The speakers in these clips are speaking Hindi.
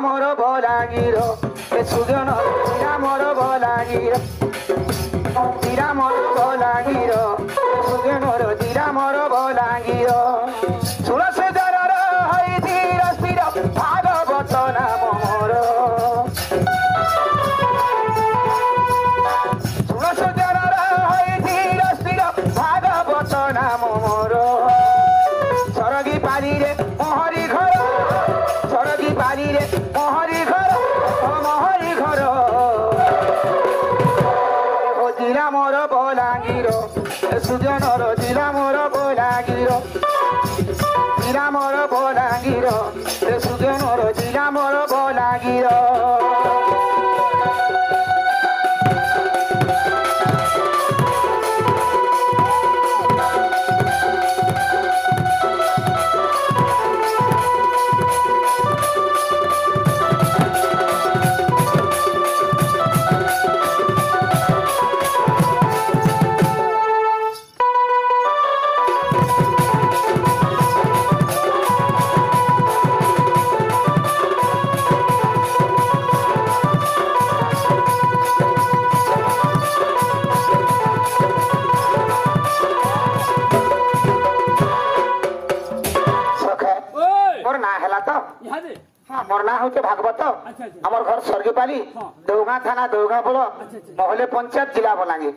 मोर बलांगीर ए सुजन जिला मोर बलांगीर जिला मोर बलांगीर सुजन जिला मोर बलांगीर तुलसी दरर हई धीर स्थिर भागवत नाम मोर तुलसी दरर हई धीर स्थिर भागवत नाम मोर सरगी पानी रे मोहरी घर सरगी पानी रे मोहरी घर जिला मोर बलांगीर सुजनर जिला मोर बलांगीर जिला मोर बलांगीर सुजनर जिला मोर बलांगीर मोर ना हूँ भागवत आमर घर स्वर्गीपाली देवगा थाना देवगा बोल महले पंचायत जिला बलांगीर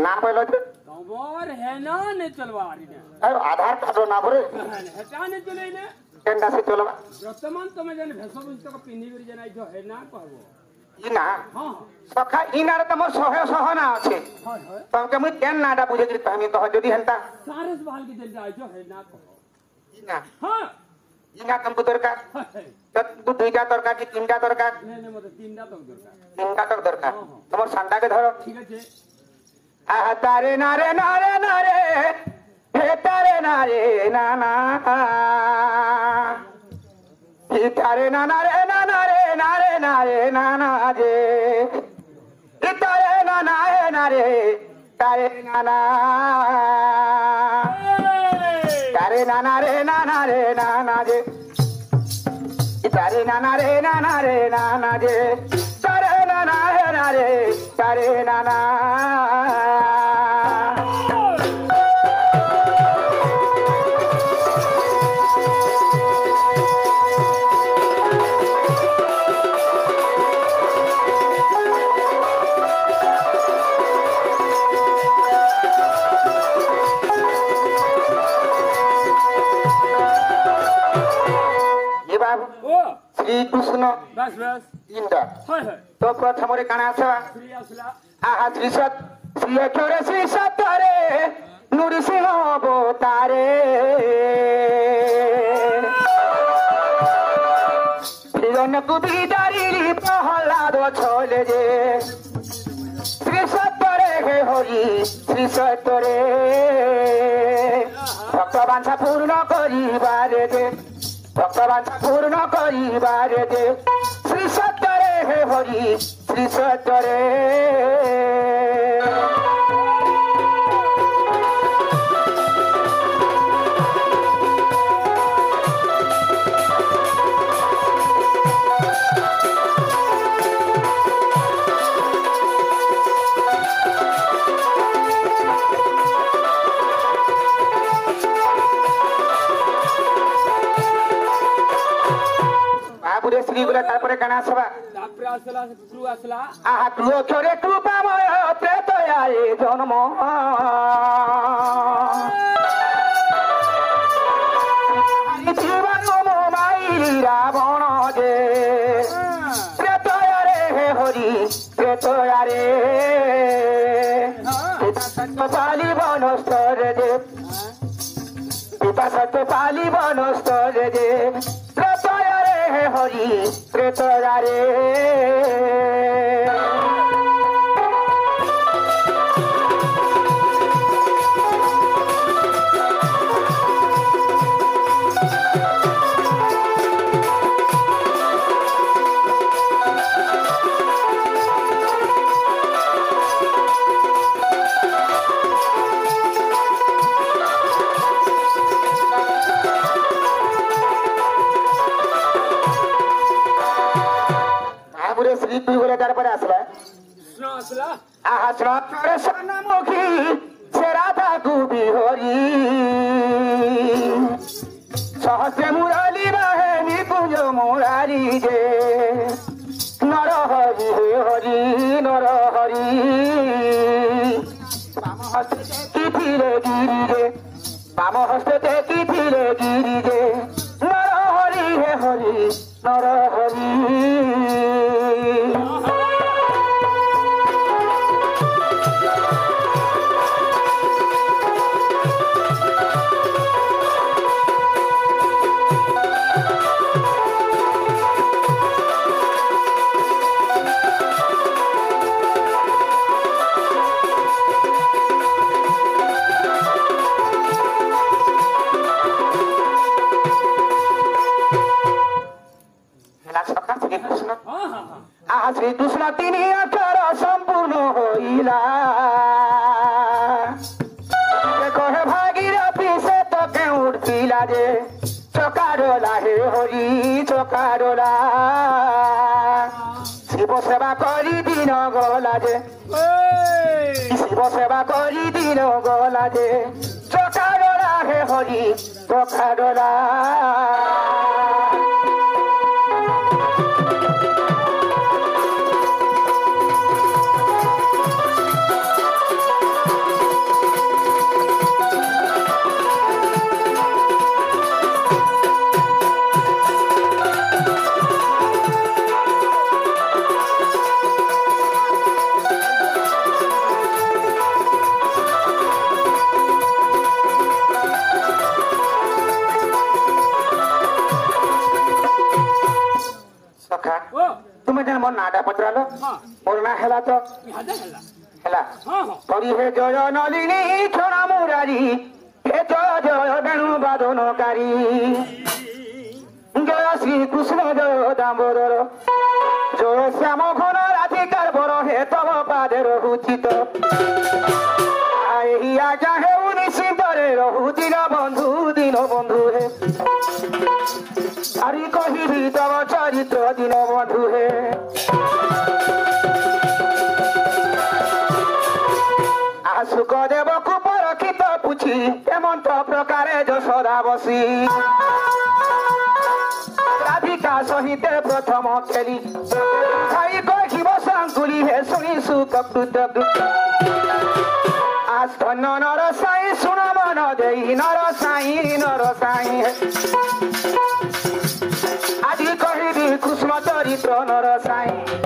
ना बोल आधार कार्ड ना बोले केंदा से चलबा वर्तमान तमे जने भेष पुस्तक पिन्ही बिर जनाइ जो है ना कहबो इना हां सखा इना रे तमो सहे सहना আছে तमके मुई केन नाडा बुझे कि तहमी कह जदी हंता सारस बाल के जल जाय जो है ना कहो इना हां इना तुमको दरकार तू दुईटा दरकार कि तीनटा दरकार नहीं मते तीनटा तक दरकार तीनटा तक दरकार तमर सांडा के धरो ठीक আছে आ तारे नारे नारे नारे हे तारे नारे नाना हे तारे नाना रे नाना रे नारे नारे नाना जे हे तारे नाना हे नारे तारे नाना तारे नाना रे नाना जे तारे नाना रे नाना जे तारे नाना हे नारे तारे नाना श्री कृष्ण बस बस तीनटा तो प्रथम रे काना आसवा श्री असला आहा श्री सत श्री अक्षरे श्री सतरे नृसिंह अवतारे श्रीगण कुबिदारी प्रहलाद छोले जे श्री सतरे हे हरि श्री सतरे भक्तवांछा पूर्ण करिबारे जे भक्तवांछा पूर्ण करिबारे दे श्री सतरे हे हरि श्री सतरे श्री बोला तारपरे काना आसवा तारपरे आसला क्रू आसला आहा क्रू अक्षरे कृपामय प्रेत आए जन्म जीवन माइली रावण जे प्रेत रे हे हरि प्रेत रे पिता पाली बनस्तर जे पिता सत्य पाली बनस्तर जे प्रेत हे हरि प्रेतरारे हरी तू बोले तार पर आसला कृष्ण असला आसला तोरे सनमुखी से राधा को बिहरी सहस्र मुरली रहे निकुंज मुरारी जे नर हरि हे हरि नर हरि बाम हस्ते की धीरे गिरी रे बाम हस्ते की धीरे गिरी रे नर हरि हे हरि नर हरि श्रीकृष्ण तीन अक्षर संपूर्ण होइला कहे भागीरथी से तो के उठिला जे चकारोला हे हरि चकारोला शिव सेवा करी दिन गला जे शिव सेवा करी दिन गला जे चकारोला हे हरि चकारोला मोर नाटा पचरालो मोर ना हेला तो हेला तोरी हे जय नलिनी क्षण मुरारी हे जय जय वेणु बादनकारी जय श्री कृष्ण जय दामोदर जय श्याम घन राधिकार बर हे तव पादे रहुचित आई आज्ञा हे निश्चिंतरे रहु दिन बंधु हे आरी कहिबी तव चरित्र दिन बंधु हे सुखदेव को परखित पुछि हेमंत प्रकारे यशोदा बसी राधिका सहित प्रथम खेली भाई कहिब सांकुली हे शुणी सुख आज धन नर साई सुन मन देई नर साई आज कहिबी कृष्ण चरित्र नर साई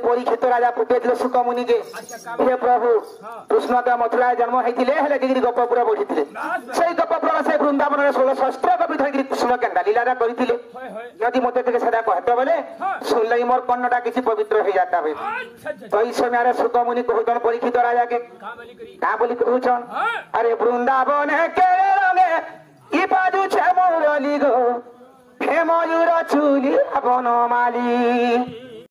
परीक्षित राजा पुटेल सुख मुनि के हे प्रभु कृष्ण तो मथुरा जन्म होते गप पूरा बढ़ी से गप पूरा से वृंदावन 16 कवि धरिक कृष्ण केन्दा लीला करते यदि मत सेटा कहते बोले सुनले मोर कन्नटा किसी पवित्र हो जाता है तो इस समय सुख मुनि कहन परीक्षित राजा के का बोली कहन अरे वृंदावन के रंगे ई बाजू छे मुरली गो हे मयूर चूली बनमाली